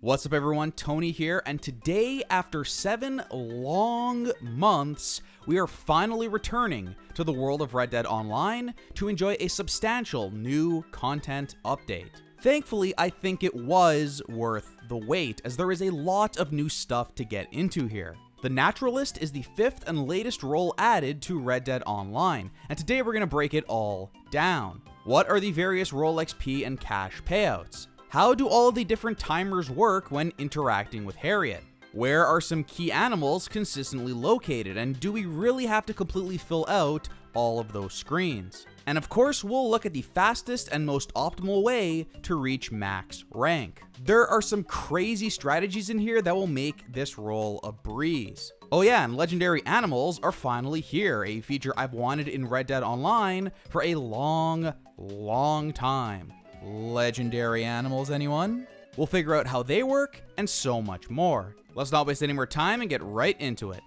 What's up everyone, Tony here, and today, after 7 long months, we are finally returning to the world of Red Dead Online to enjoy a substantial new content update. Thankfully, I think it was worth the wait, as there is a lot of new stuff to get into here. The Naturalist is the 5th and latest role added to Red Dead Online, and today we're going to break it all down. What are the various role XP and cash payouts? How do all of the different timers work when interacting with Harriett? Where are some key animals consistently located, and do we really have to completely fill out all of those screens? And of course, we'll look at the fastest and most optimal way to reach max rank. There are some crazy strategies in here that will make this role a breeze. Oh yeah, and legendary animals are finally here, a feature I've wanted in Red Dead Online for a long time. Legendary animals, anyone? We'll figure out how they work and so much more. Let's not waste any more time and get right into it.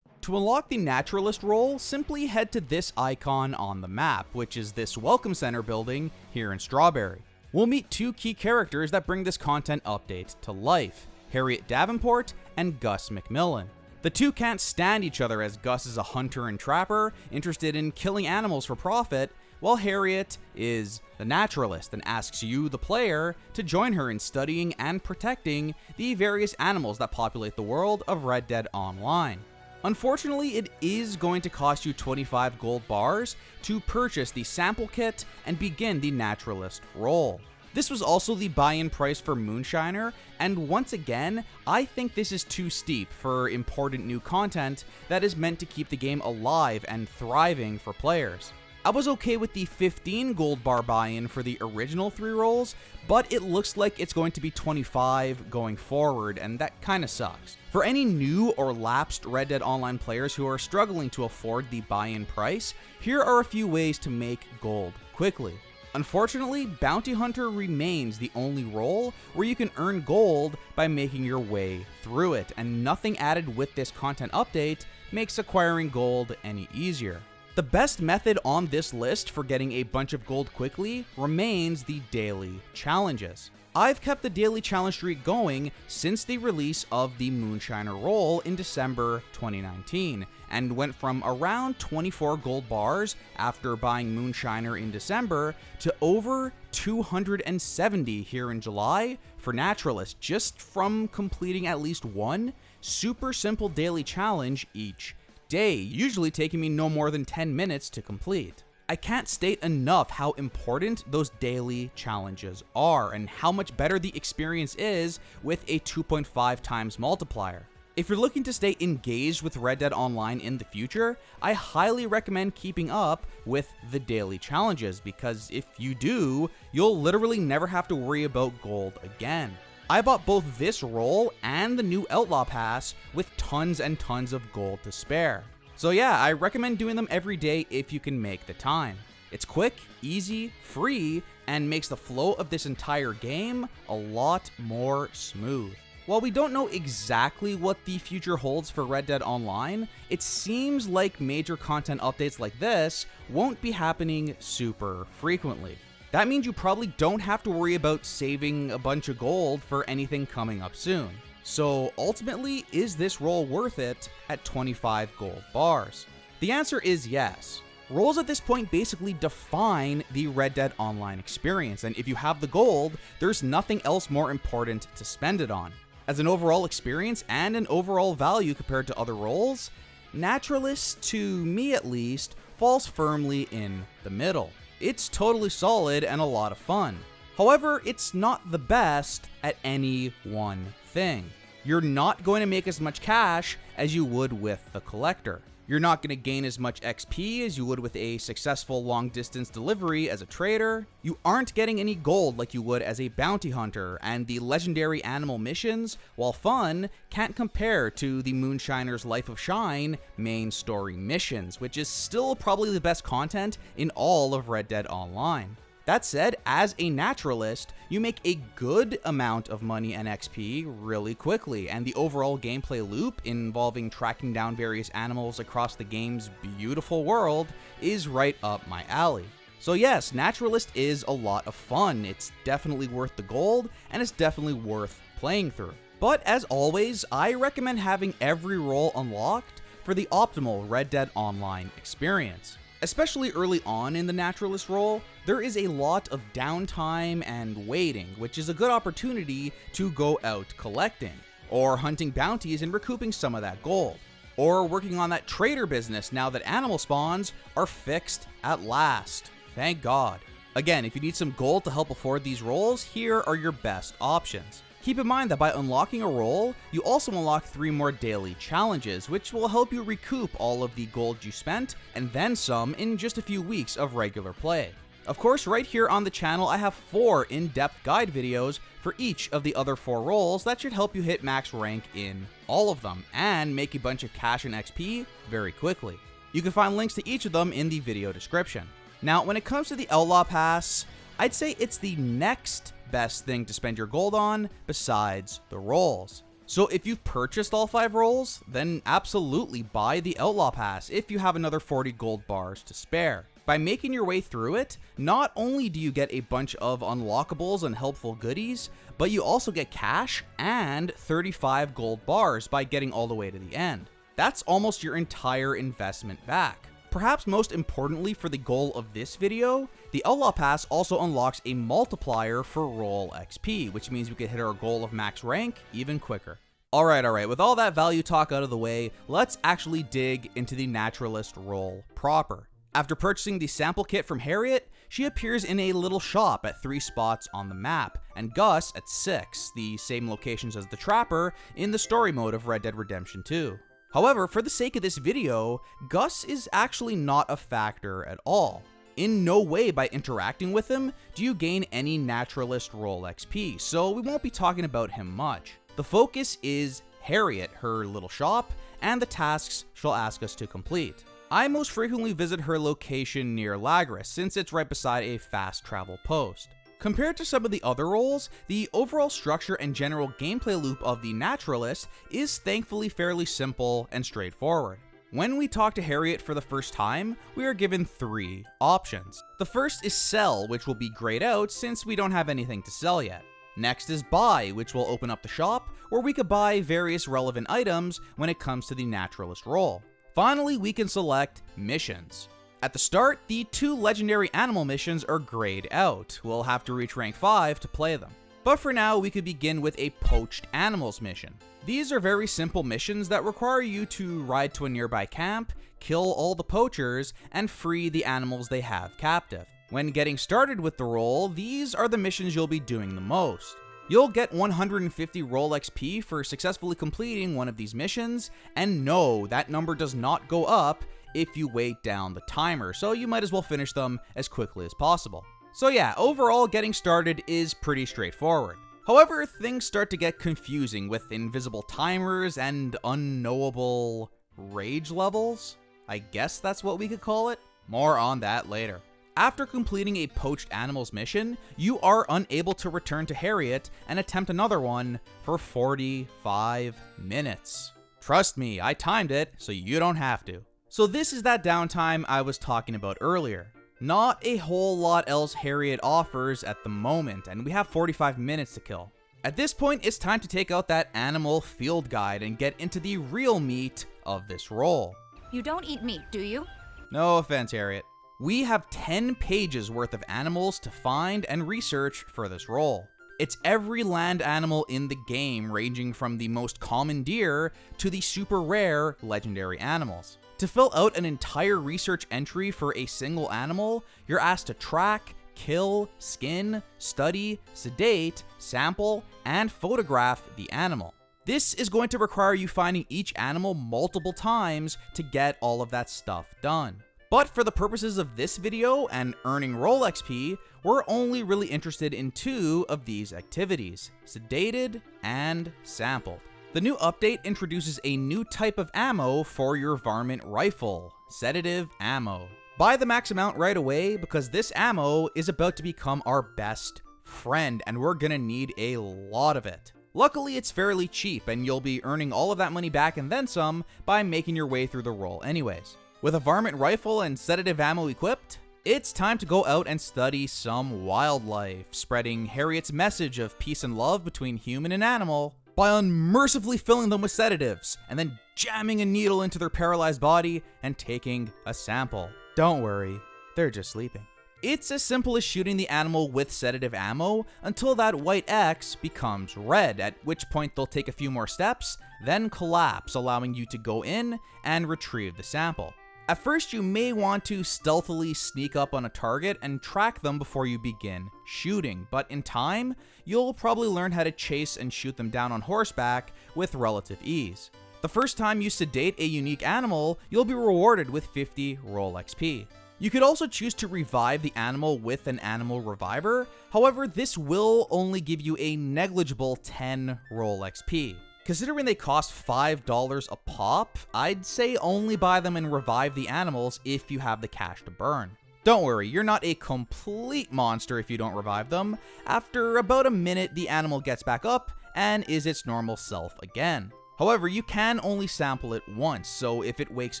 To unlock the Naturalist role, simply head to this icon on the map, which is this Welcome Center building here in Strawberry. We'll meet two key characters that bring this content update to life, Harriett Davenport and Gus McMillan. The two can't stand each other, as Gus is a hunter and trapper interested in killing animals for profit, while Harriett is the naturalist and asks you, the player, to join her in studying and protecting the various animals that populate the world of Red Dead Online. Unfortunately, it is going to cost you 25 gold bars to purchase the sample kit and begin the naturalist role. This was also the buy-in price for Moonshiner, and once again, I think this is too steep for important new content that is meant to keep the game alive and thriving for players. I was okay with the 15 gold bar buy-in for the original 3 roles, but it looks like it's going to be 25 going forward, and that kinda sucks. For any new or lapsed Red Dead Online players who are struggling to afford the buy-in price, here are a few ways to make gold quickly. Unfortunately, Bounty Hunter remains the only role where you can earn gold by making your way through it, and nothing added with this content update makes acquiring gold any easier. The best method on this list for getting a bunch of gold quickly remains the daily challenges. I've kept the daily challenge streak going since the release of the Moonshiner role in December 2019, and went from around 24 gold bars after buying Moonshiner in December to over 270 here in July for Naturalist, just from completing at least one super simple daily challenge each day, usually taking me no more than 10 minutes to complete. I can't state enough how important those daily challenges are and how much better the experience is with a 2.5 times multiplier. If you're looking to stay engaged with Red Dead Online in the future, I highly recommend keeping up with the daily challenges, because if you do, you'll literally never have to worry about gold again. I bought both this role and the new Outlaw Pass with tons and tons of gold to spare. So yeah, I recommend doing them every day if you can make the time. It's quick, easy, free, and makes the flow of this entire game a lot more smooth. While we don't know exactly what the future holds for Red Dead Online, it seems like major content updates like this won't be happening super frequently. That means you probably don't have to worry about saving a bunch of gold for anything coming up soon. So ultimately, is this role worth it at 25 gold bars? The answer is yes. Roles at this point basically define the Red Dead Online experience, and if you have the gold, there's nothing else more important to spend it on. As an overall experience and an overall value compared to other roles, Naturalist, to me at least, falls firmly in the middle. It's totally solid and a lot of fun. However, it's not the best at any one thing. You're not going to make as much cash as you would with the Collector. You're not going to gain as much XP as you would with a successful long-distance delivery as a trader. You aren't getting any gold like you would as a bounty hunter, and the legendary animal missions, while fun, can't compare to the Moonshiner's Life of Shine main story missions, which is still probably the best content in all of Red Dead Online. That said, as a naturalist, you make a good amount of money and XP really quickly, and the overall gameplay loop involving tracking down various animals across the game's beautiful world is right up my alley. So yes, Naturalist is a lot of fun. It's definitely worth the gold, and it's definitely worth playing through. But as always, I recommend having every role unlocked for the optimal Red Dead Online experience. Especially early on in the Naturalist role, there is a lot of downtime and waiting, which is a good opportunity to go out collecting, or hunting bounties and recouping some of that gold, or working on that trader business now that animal spawns are fixed at last. Thank God. Again, if you need some gold to help afford these roles, here are your best options. Keep in mind that by unlocking a role, you also unlock 3 more daily challenges, which will help you recoup all of the gold you spent, and then some in just a few weeks of regular play. Of course, right here on the channel, I have 4 in-depth guide videos for each of the other 4 roles that should help you hit max rank in all of them, and make a bunch of cash and XP very quickly. You can find links to each of them in the video description. Now, when it comes to the Outlaw Pass, I'd say it's the next best thing to spend your gold on besides the roles. So if you've purchased all 5 roles, then absolutely buy the Outlaw Pass if you have another 40 gold bars to spare. By making your way through it, not only do you get a bunch of unlockables and helpful goodies, but you also get cash and 35 gold bars by getting all the way to the end. That's almost your entire investment back. Perhaps most importantly for the goal of this video, the Outlaw Pass also unlocks a multiplier for role XP, which means we can hit our goal of max rank even quicker. Alright, with all that value talk out of the way, let's actually dig into the Naturalist role proper. After purchasing the sample kit from Harriett, she appears in a little shop at 3 spots on the map, and Gus at 6, the same locations as the Trapper in the story mode of Red Dead Redemption 2. However, for the sake of this video, Gus is actually not a factor at all. In no way by interacting with him do you gain any Naturalist role XP, so we won't be talking about him much. The focus is Harriett, her little shop, and the tasks she'll ask us to complete. I most frequently visit her location near Lagris, since it's right beside a fast travel post. Compared to some of the other roles, the overall structure and general gameplay loop of the Naturalist is thankfully fairly simple and straightforward. When we talk to Harriett for the first time, we are given 3 options. The first is sell, which will be grayed out since we don't have anything to sell yet. Next is buy, which will open up the shop, where we could buy various relevant items when it comes to the Naturalist role. Finally, we can select missions. At the start, the 2 legendary animal missions are grayed out. We'll have to reach rank 5 to play them. But for now, we could begin with a poached animals mission. These are very simple missions that require you to ride to a nearby camp, kill all the poachers, and free the animals they have captive. When getting started with the role, these are the missions you'll be doing the most. You'll get 150 role XP for successfully completing one of these missions, and no, that number does not go up if you wait down the timer, so you might as well finish them as quickly as possible. So yeah, overall getting started is pretty straightforward. However, things start to get confusing with invisible timers and unknowable rage levels. I guess that's what we could call it. More on that later. After completing a poached animals mission, you are unable to return to Harriett and attempt another one for 45 minutes. Trust me, I timed it, so you don't have to. So this is that downtime I was talking about earlier. Not a whole lot else Harriett offers at the moment, and we have 45 minutes to kill. At this point, it's time to take out that animal field guide and get into the real meat of this role. You don't eat meat, do you? No offense, Harriett. We have 10 pages worth of animals to find and research for this role. It's every land animal in the game, ranging from the most common deer to the super rare legendary animals. To fill out an entire research entry for a single animal, you're asked to track, kill, skin, study, sedate, sample, and photograph the animal. This is going to require you finding each animal multiple times to get all of that stuff done. But for the purposes of this video and earning role XP, we're only really interested in 2 of these activities, sedated and sampled. The new update introduces a new type of ammo for your varmint rifle, sedative ammo. Buy the max amount right away because this ammo is about to become our best friend and we're gonna need a lot of it. Luckily, it's fairly cheap and you'll be earning all of that money back and then some by making your way through the role anyways. With a varmint rifle and sedative ammo equipped, It's time to go out and study some wildlife, spreading Harriet's message of peace and love between human and animal by unmercifully filling them with sedatives, and then jamming a needle into their paralyzed body and taking a sample. Don't worry, they're just sleeping. It's as simple as shooting the animal with sedative ammo until that white X becomes red, at which point they'll take a few more steps, then collapse, allowing you to go in and retrieve the sample. At first, you may want to stealthily sneak up on a target and track them before you begin shooting, but in time, you'll probably learn how to chase and shoot them down on horseback with relative ease. The first time you sedate a unique animal, you'll be rewarded with 50 roll XP. You could also choose to revive the animal with an animal reviver, however, this will only give you a negligible 10 roll XP. Considering they cost $5 a pop, I'd say only buy them and revive the animals if you have the cash to burn. Don't worry, you're not a complete monster if you don't revive them. After about a minute, the animal gets back up and is its normal self again. However, you can only sample it once, so if it wakes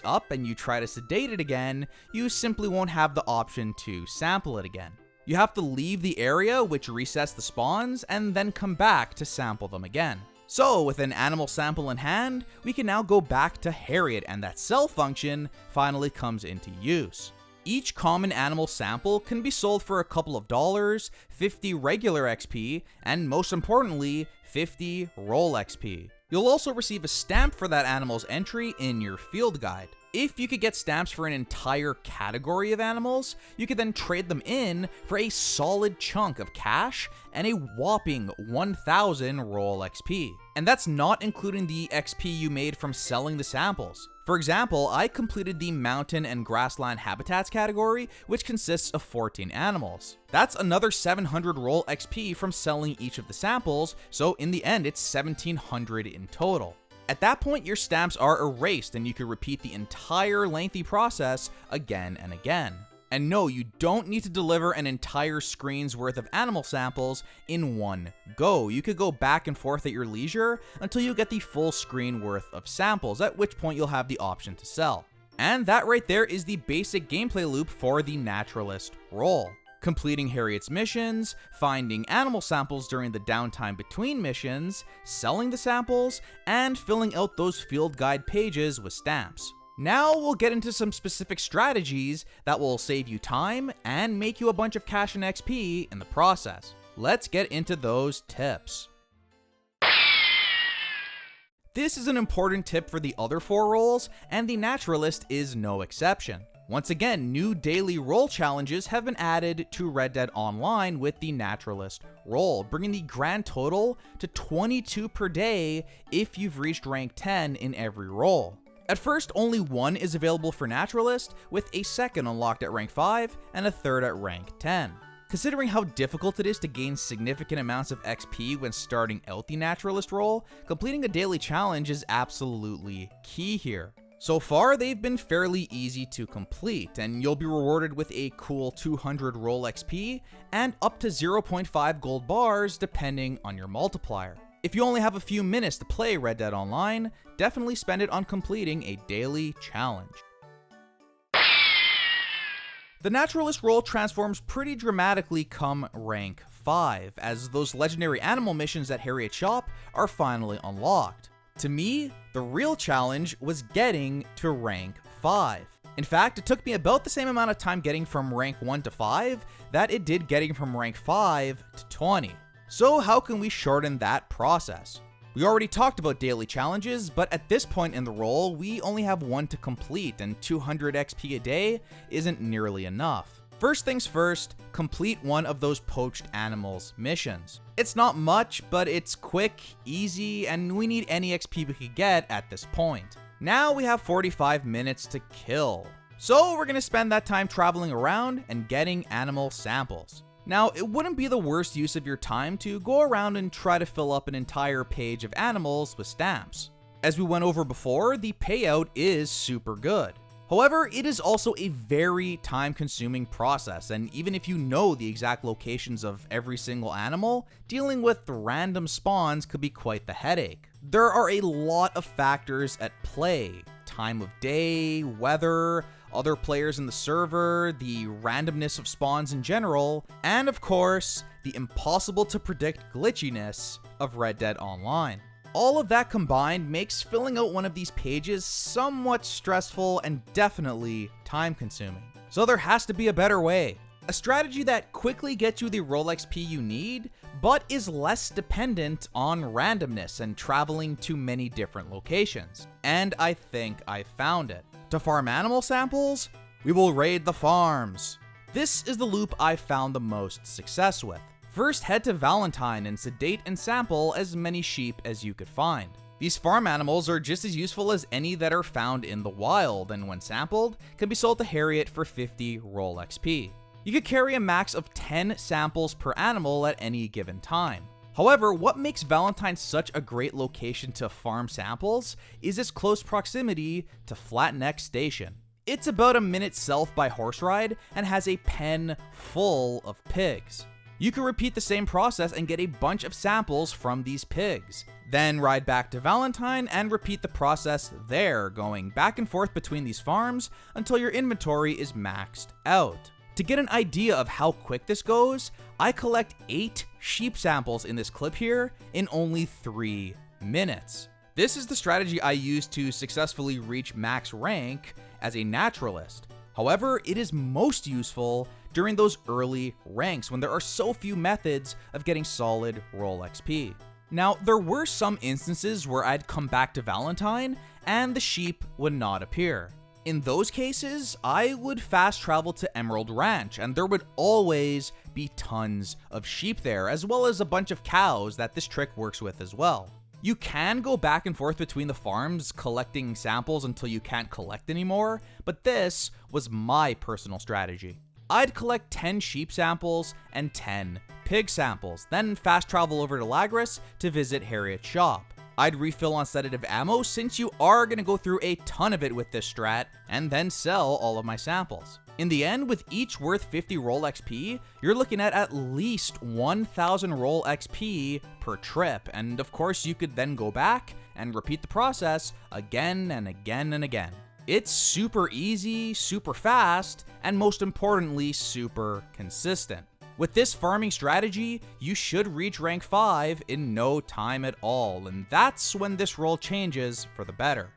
up and you try to sedate it again, you simply won't have the option to sample it again. You have to leave the area, which resets the spawns, and then come back to sample them again. So, with an animal sample in hand, we can now go back to Harriett, and that sell function finally comes into use. Each common animal sample can be sold for a couple of dollars, 50 regular XP, and most importantly, 50 roll XP. You'll also receive a stamp for that animal's entry in your field guide. If you could get stamps for an entire category of animals, you could then trade them in for a solid chunk of cash and a whopping 1000 roll XP. And that's not including the XP you made from selling the samples. For example, I completed the mountain and grassland habitats category, which consists of 14 animals. That's another 700 roll XP from selling each of the samples, so in the end it's 1700 in total. At that point, your stamps are erased and you can repeat the entire lengthy process again and again. And no, you don't need to deliver an entire screen's worth of animal samples in one go. You could go back and forth at your leisure until you get the full screen worth of samples, at which point you'll have the option to sell. And that right there is the basic gameplay loop for the Naturalist role. Completing Harriet's missions, finding animal samples during the downtime between missions, selling the samples, and filling out those field guide pages with stamps. Now we'll get into some specific strategies that will save you time and make you a bunch of cash and XP in the process. Let's get into those tips. This is an important tip for the other 4 roles, and the Naturalist is no exception. Once again, new daily role challenges have been added to Red Dead Online with the Naturalist role, bringing the grand total to 22 per day if you've reached rank 10 in every role. At first, only one is available for Naturalist, with a second unlocked at rank 5 and a third at rank 10. Considering how difficult it is to gain significant amounts of XP when starting out the Naturalist role, completing a daily challenge is absolutely key here. So far, they've been fairly easy to complete, and you'll be rewarded with a cool 200 roll XP and up to 0.5 gold bars depending on your multiplier. If you only have a few minutes to play Red Dead Online, definitely spend it on completing a daily challenge. The Naturalist role transforms pretty dramatically come rank 5, as those legendary animal missions at Harriett Shop are finally unlocked. To me, the real challenge was getting to rank 5. In fact, it took me about the same amount of time getting from rank 1 to 5 that it did getting from rank 5 to 20. So how can we shorten that process? We already talked about daily challenges, but at this point in the role, we only have one to complete, and 200 XP a day isn't nearly enough. First things first, complete one of those poached animals missions. It's not much, but it's quick, easy, and we need any XP we could get at this point. Now we have 45 minutes to kill. So we're gonna spend that time traveling around and getting animal samples. Now, it wouldn't be the worst use of your time to go around and try to fill up an entire page of animals with stamps. As we went over before, the payout is super good. However, it is also a very time-consuming process, and even if you know the exact locations of every single animal, dealing with random spawns could be quite the headache. There are a lot of factors at play: time of day, weather, other players in the server, the randomness of spawns in general, and of course, the impossible to predict glitchiness of Red Dead Online. All of that combined makes filling out one of these pages somewhat stressful and definitely time consuming. So there has to be a better way. A strategy that quickly gets you the role XP you need, but is less dependent on randomness and traveling to many different locations. And I think I found it. To farm animal samples, we will raid the farms. This is the loop I found the most success with. First, head to Valentine and sedate and sample as many sheep as you could find. These farm animals are just as useful as any that are found in the wild, and when sampled, can be sold to Harriett for 50 role XP. You could carry a max of 10 samples per animal at any given time. However, what makes Valentine such a great location to farm samples is its close proximity to Flat Neck Station. It's about a minute south by horse ride and has a pen full of pigs. You can repeat the same process and get a bunch of samples from these pigs. Then ride back to Valentine and repeat the process there, going back and forth between these farms until your inventory is maxed out. To get an idea of how quick this goes, I collect 8 sheep samples in this clip here in only 3 minutes. This is the strategy I used to successfully reach max rank as a naturalist. However, it is most useful during those early ranks when there are so few methods of getting solid role XP. Now, there were some instances where I'd come back to Valentine and the sheep would not appear. In those cases, I would fast travel to Emerald Ranch, and there would always be tons of sheep there, as well as a bunch of cows that this trick works with as well. You can go back and forth between the farms collecting samples until you can't collect anymore, but this was my personal strategy. I'd collect 10 sheep samples and 10 pig samples, then fast travel over to Lagris to visit Harriett's shop. I'd refill on sedative ammo since you are going to go through a ton of it with this strat, and then sell all of my samples. In the end, with each worth 50 role XP, you're looking at least 1000 role XP per trip, and of course you could then go back and repeat the process again and again and again. It's super easy, super fast, and most importantly, super consistent. With this farming strategy, you should reach rank 5 in no time at all, and that's when this role changes for the better.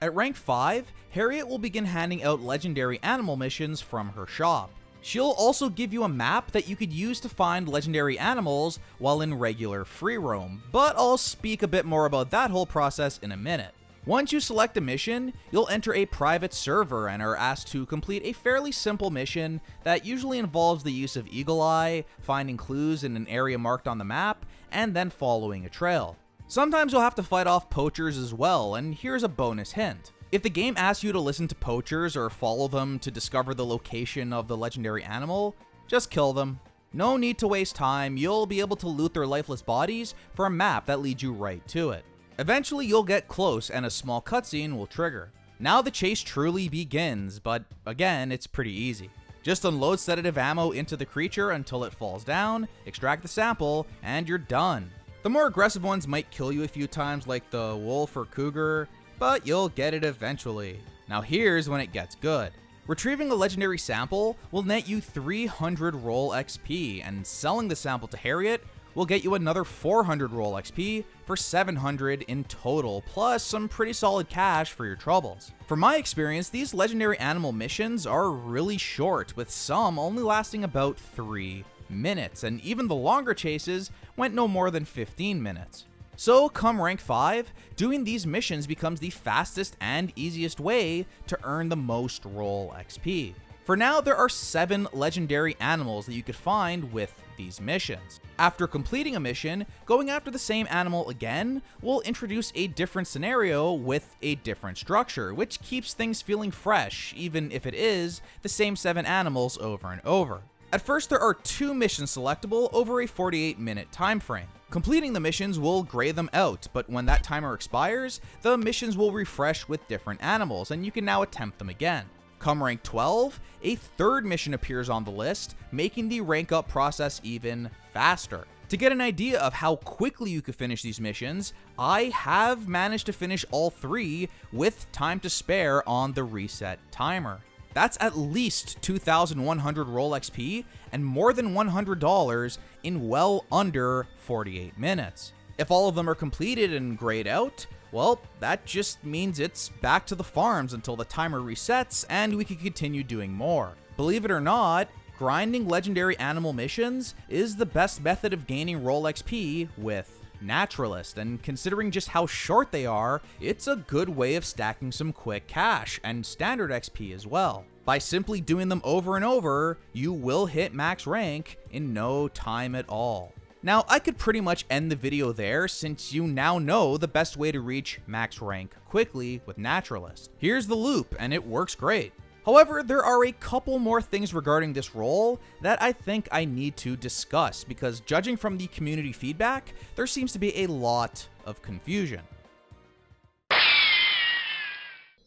At rank 5, Harriett will begin handing out legendary animal missions from her shop. She'll also give you a map that you could use to find legendary animals while in regular free roam, but I'll speak a bit more about that whole process in a minute. Once you select a mission, you'll enter a private server and are asked to complete a fairly simple mission that usually involves the use of Eagle Eye, finding clues in an area marked on the map, and then following a trail. Sometimes you'll have to fight off poachers as well, and here's a bonus hint. If the game asks you to listen to poachers or follow them to discover the location of the legendary animal, just kill them. No need to waste time, you'll be able to loot their lifeless bodies for a map that leads you right to it. Eventually you'll get close and a small cutscene will trigger. Now the chase truly begins, but again, it's pretty easy. Just unload sedative ammo into the creature until it falls down, extract the sample, and you're done. The more aggressive ones might kill you a few times like the wolf or cougar, but you'll get it eventually. Now here's when it gets good. Retrieving a legendary sample will net you 300 role XP, and selling the sample to Harriett will get you another 400 role XP for 700 in total, plus some pretty solid cash for your troubles. From my experience, these legendary animal missions are really short, with some only lasting about 3 minutes, and even the longer chases went no more than 15 minutes. So come rank 5, doing these missions becomes the fastest and easiest way to earn the most role XP. For now, there are 7 legendary animals that you could find with these missions. After completing a mission, going after the same animal again will introduce a different scenario with a different structure, which keeps things feeling fresh, even if it is the same 7 animals over and over. At first, there are 2 missions selectable over a 48-minute time frame. Completing the missions will gray them out, but when that timer expires, the missions will refresh with different animals, and you can now attempt them again. Come rank 12, a 3rd mission appears on the list, making the rank up process even faster. To get an idea of how quickly you could finish these missions, I have managed to finish all 3 with time to spare on the reset timer. That's at least 2,100 roll XP and more than $100 in well under 48 minutes. If all of them are completed and grayed out, well, that just means it's back to the farms until the timer resets and we can continue doing more. Believe it or not, grinding legendary animal missions is the best method of gaining roll XP with Naturalist, and considering just how short they are, it's a good way of stacking some quick cash and standard XP as well. By simply doing them over and over, you will hit max rank in no time at all. Now, I could pretty much end the video there since you now know the best way to reach max rank quickly with Naturalist. Here's the loop, and it works great. However, there are a couple more things regarding this role that I think I need to discuss because judging from the community feedback, there seems to be a lot of confusion.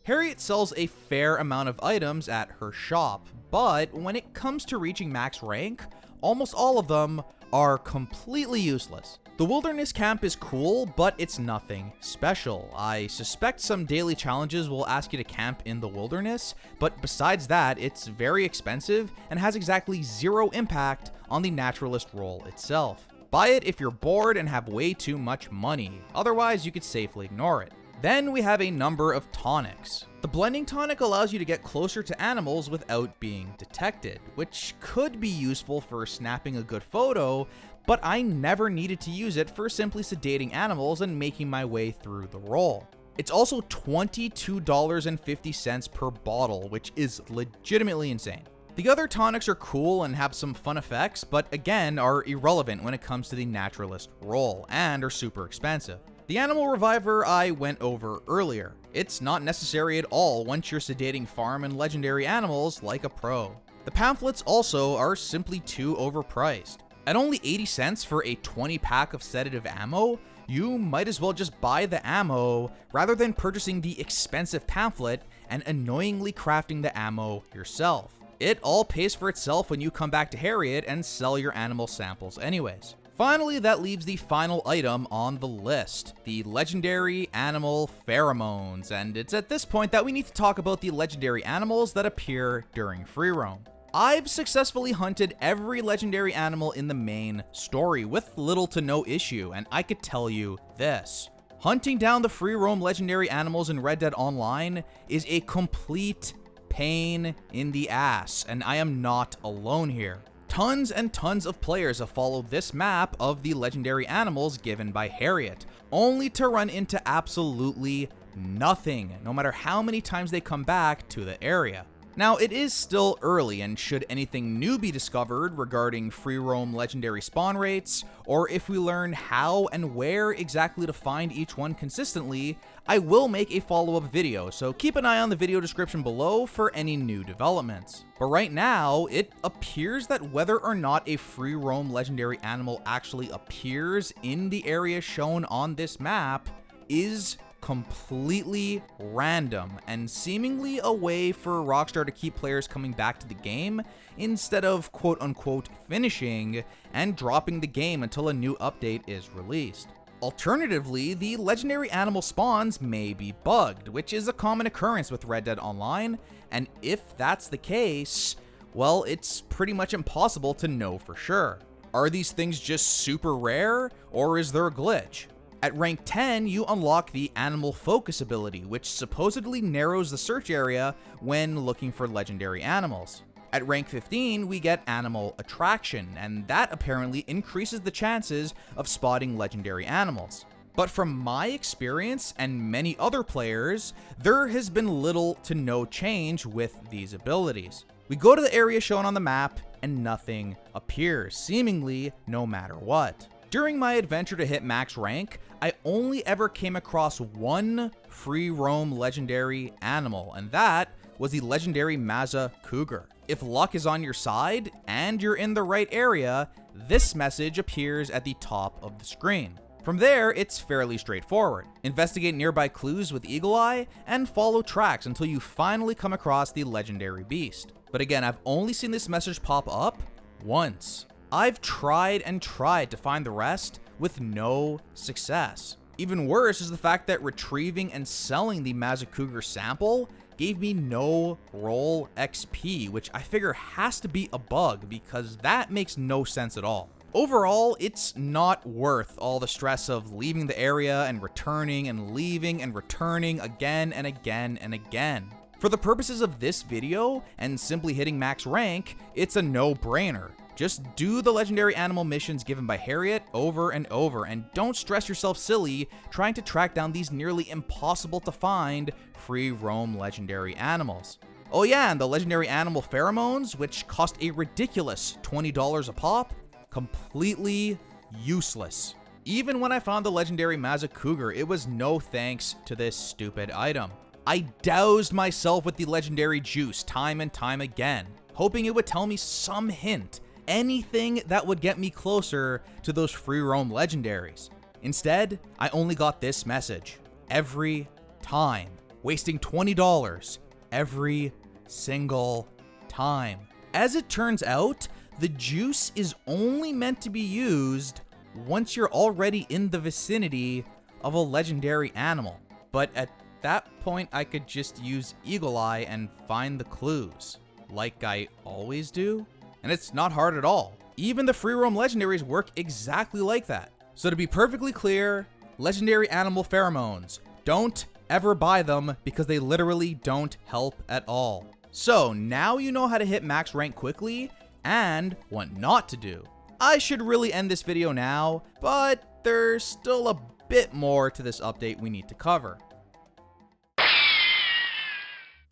Harriett sells a fair amount of items at her shop, but when it comes to reaching max rank, almost all of them are completely useless. The wilderness camp is cool, but it's nothing special. I suspect some daily challenges will ask you to camp in the wilderness, but besides that, it's very expensive and has exactly zero impact on the Naturalist role itself. Buy it if you're bored and have way too much money, otherwise you could safely ignore it. Then we have a number of tonics. The blending tonic allows you to get closer to animals without being detected, which could be useful for snapping a good photo, but I never needed to use it for simply sedating animals and making my way through the role. It's also $22.50 per bottle, which is legitimately insane. The other tonics are cool and have some fun effects, but again are irrelevant when it comes to the Naturalist role, and are super expensive. The animal reviver I went over earlier. It's not necessary at all once you're sedating farm and legendary animals like a pro. The pamphlets also are simply too overpriced. At only 80 cents for a 20 pack of sedative ammo, you might as well just buy the ammo rather than purchasing the expensive pamphlet and annoyingly crafting the ammo yourself. It all pays for itself when you come back to Harriett and sell your animal samples anyways. Finally, that leaves the final item on the list, the legendary animal pheromones, and it's at this point that we need to talk about the legendary animals that appear during free roam. I've successfully hunted every legendary animal in the main story with little to no issue, and I could tell you this. Hunting down the free roam legendary animals in Red Dead Online is a complete pain in the ass, and I am not alone here. Tons and tons of players have followed this map of the legendary animals given by Harriett, only to run into absolutely nothing, no matter how many times they come back to the area. Now, it is still early, and should anything new be discovered regarding free roam legendary spawn rates, or if we learn how and where exactly to find each one consistently, I will make a follow-up video, so keep an eye on the video description below for any new developments. But right now, it appears that whether or not a free roam legendary animal actually appears in the area shown on this map is completely random and seemingly a way for Rockstar to keep players coming back to the game instead of quote-unquote finishing and dropping the game until a new update is released. Alternatively, the legendary animal spawns may be bugged, which is a common occurrence with Red Dead Online, and if that's the case, well, it's pretty much impossible to know for sure. Are these things just super rare, or is there a glitch? At rank 10, you unlock the Animal Focus ability, which supposedly narrows the search area when looking for legendary animals. At rank 15, we get Animal Attraction, and that apparently increases the chances of spotting legendary animals. But from my experience and many other players, there has been little to no change with these abilities. We go to the area shown on the map, and nothing appears, seemingly no matter what. During my adventure to hit max rank, I only ever came across one free roam legendary animal, and that was the legendary Mazza Cougar. If luck is on your side and you're in the right area, this message appears at the top of the screen. From there, it's fairly straightforward. Investigate nearby clues with Eagle Eye and follow tracks until you finally come across the legendary beast. But again, I've only seen this message pop up once. I've tried and tried to find the rest with no success. Even worse is the fact that retrieving and selling the Mazakuger sample gave me no roll XP, which I figure has to be a bug because that makes no sense at all. Overall, it's not worth all the stress of leaving the area and returning and leaving and returning again and again and again. For the purposes of this video and simply hitting max rank, it's a no-brainer. Just do the legendary animal missions given by Harriett over and over, and don't stress yourself silly trying to track down these nearly impossible to find free roam legendary animals. Oh yeah, and the legendary animal pheromones, which cost a ridiculous $20 a pop, completely useless. Even when I found the legendary Mazakuger, it was no thanks to this stupid item. I doused myself with the legendary juice time and time again, hoping it would tell me some hint, anything that would get me closer to those free roam legendaries. Instead, I only got this message every time, wasting $20 every single time. As it turns out, the juice is only meant to be used once you're already in the vicinity of a legendary animal. But at that point, I could just use Eagle Eye and find the clues, like I always do. And it's not hard at all. Even the free roam legendaries work exactly like that. So to be perfectly clear, legendary animal pheromones, don't ever buy them because they literally don't help at all. So now you know how to hit max rank quickly and what not to do. I should really end this video now, but there's still a bit more to this update we need to cover.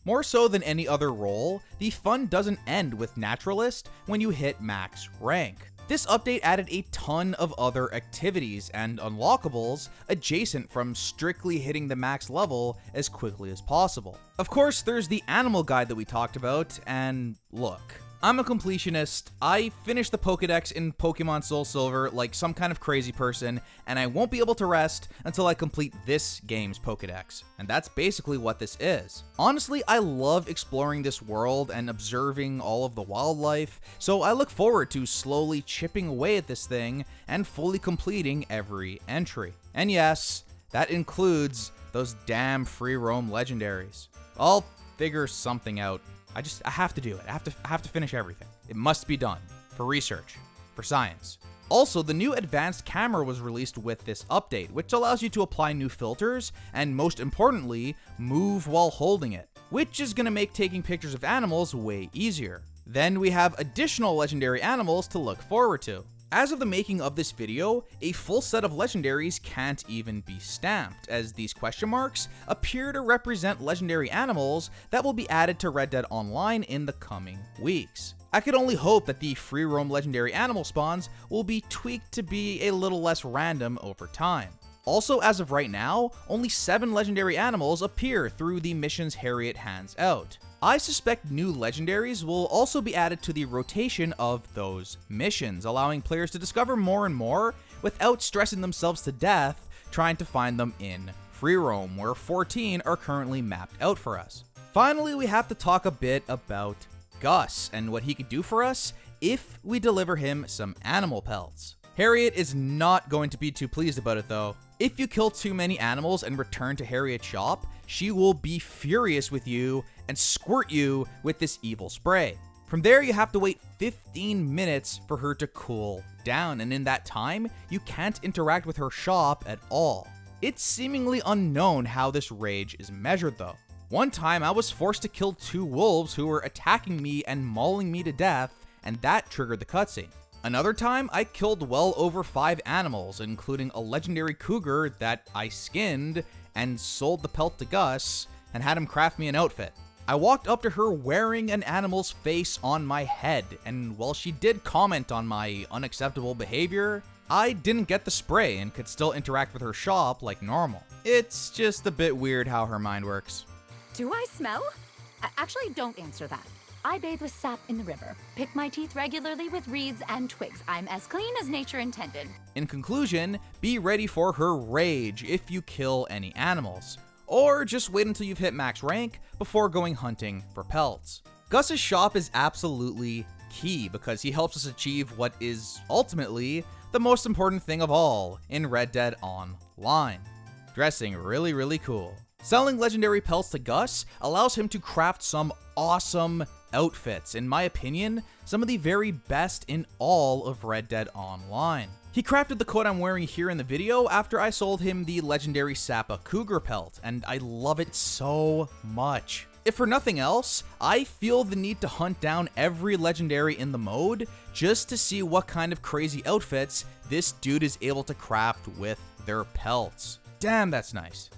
More so than any other role, the fun doesn't end with Naturalist when you hit max rank. This update added a ton of other activities and unlockables adjacent from strictly hitting the max level as quickly as possible. Of course, there's the animal guide that we talked about, and look, I'm a completionist. I finished the Pokédex in Pokemon Soul Silver like some kind of crazy person, and I won't be able to rest until I complete this game's Pokédex. And that's basically what this is. Honestly, I love exploring this world and observing all of the wildlife, so I look forward to slowly chipping away at this thing and fully completing every entry. And yes, that includes those damn free roam legendaries. I'll figure something out. I have to do it. I have to finish everything. It must be done. For research. For science. Also, the new advanced camera was released with this update, which allows you to apply new filters, and most importantly, move while holding it, which is going to make taking pictures of animals way easier. Then we have additional legendary animals to look forward to. As of the making of this video, a full set of legendaries can't even be stamped, as these question marks appear to represent legendary animals that will be added to Red Dead Online in the coming weeks. I could only hope that the free roam legendary animal spawns will be tweaked to be a little less random over time. Also, as of right now, only 7 legendary animals appear through the missions Harriett hands out. I suspect new legendaries will also be added to the rotation of those missions, allowing players to discover more and more without stressing themselves to death trying to find them in free roam, where 14 are currently mapped out for us. Finally, we have to talk a bit about Gus and what he could do for us if we deliver him some animal pelts. Harriett is not going to be too pleased about it though. If you kill too many animals and return to Harriett's shop, she will be furious with you and squirt you with this evil spray. From there, you have to wait 15 minutes for her to cool down, and in that time, you can't interact with her shop at all. It's seemingly unknown how this rage is measured though. One time, I was forced to kill 2 wolves who were attacking me and mauling me to death, and that triggered the cutscene. Another time, I killed well over 5 animals, including a legendary cougar that I skinned and sold the pelt to Gus and had him craft me an outfit. I walked up to her wearing an animal's face on my head, and while she did comment on my unacceptable behavior, I didn't get the spray and could still interact with her shop like normal. It's just a bit weird how her mind works. Do I smell? Actually, don't answer that. I bathe with sap in the river, pick my teeth regularly with reeds and twigs. I'm as clean as nature intended. In conclusion, be ready for her rage if you kill any animals. Or just wait until you've hit max rank before going hunting for pelts. Gus's shop is absolutely key because he helps us achieve what is ultimately the most important thing of all in Red Dead Online: dressing really cool. Selling legendary pelts to Gus allows him to craft some awesome outfits, in my opinion, some of the very best in all of Red Dead Online. He crafted the coat I'm wearing here in the video after I sold him the legendary Sappa Cougar pelt, and I love it so much. If for nothing else, I feel the need to hunt down every legendary in the mode just to see what kind of crazy outfits this dude is able to craft with their pelts. Damn, that's nice.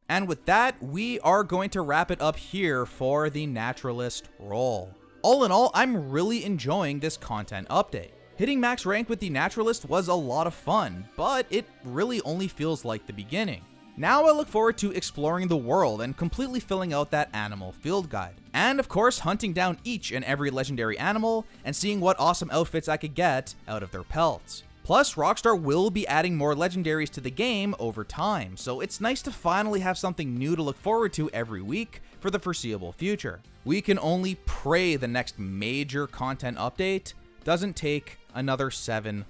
And with that, we are going to wrap it up here for the Naturalist role. All in all, I'm really enjoying this content update. Hitting max rank with the Naturalist was a lot of fun, but it really only feels like the beginning. Now I look forward to exploring the world and completely filling out that animal field guide. And of course, hunting down each and every legendary animal and seeing what awesome outfits I could get out of their pelts. Plus, Rockstar will be adding more legendaries to the game over time, so it's nice to finally have something new to look forward to every week for the foreseeable future. We can only pray the next major content update doesn't take another 7+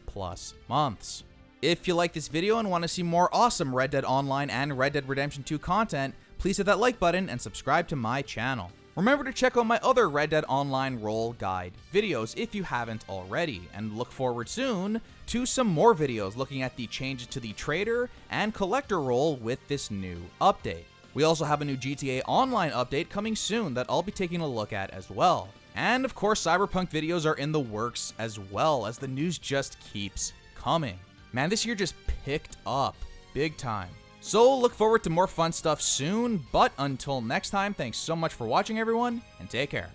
months. If you like this video and want to see more awesome Red Dead Online and Red Dead Redemption 2 content, please hit that like button and subscribe to my channel. Remember to check out my other Red Dead Online role guide videos if you haven't already, and look forward soon to some more videos looking at the changes to the trader and collector role with this new update. We also have a new GTA Online update coming soon that I'll be taking a look at as well. And of course, Cyberpunk videos are in the works as well, as the news just keeps coming. Man, this year just picked up big time. So look forward to more fun stuff soon, but until next time, thanks so much for watching everyone, and take care.